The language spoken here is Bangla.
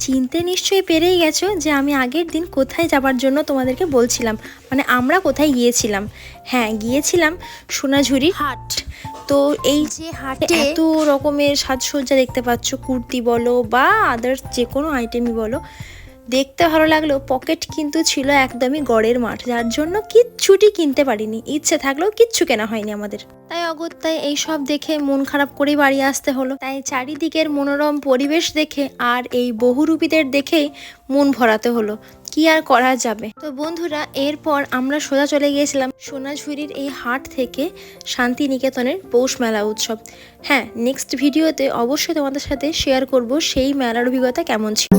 চিনতে নিশ্চয়ই পেরেই গেছো যে আমি আগের দিন কোথায় যাবার জন্য তোমাদেরকে বলছিলাম, মানে আমরা কোথায় গিয়েছিলাম। হ্যাঁ, গিয়েছিলাম সোনাঝুরির হাট। তো এই যে হাটে এত রকমের সাজসজ্জা দেখতে পাচ্ছ, কুর্তি বলো বা আদার্স যে কোনো আইটেমই বলো, দেখতে ভালো লাগলেও পকেট কিন্তু ছিল একদমই গড়ের মাঠ, যার জন্য কিচ্ছুটি কিনতে পারিনি। ইচ্ছে থাকলেও কিচ্ছু কেনা হয়নি আমাদের। তাই অগত্যায় এই সব দেখে মন খারাপ করেই বাড়ি আসতে হলো। তাই চারিদিকের মনোরম পরিবেশ দেখে আর এই বহুরূপীদের দেখেই মন ভরাতে হলো। কি আর করা যাবে। তো বন্ধুরা, এরপর আমরা সোজা চলে গিয়েছিলাম সোনাঝুরির এই হাট থেকে শান্তিনিকেতনের পৌষ মেলা উৎসব। হ্যাঁ, নেক্সট ভিডিওতে অবশ্যই তোমাদের সাথে শেয়ার করব সেই মেলার অভিজ্ঞতা কেমন ছিল।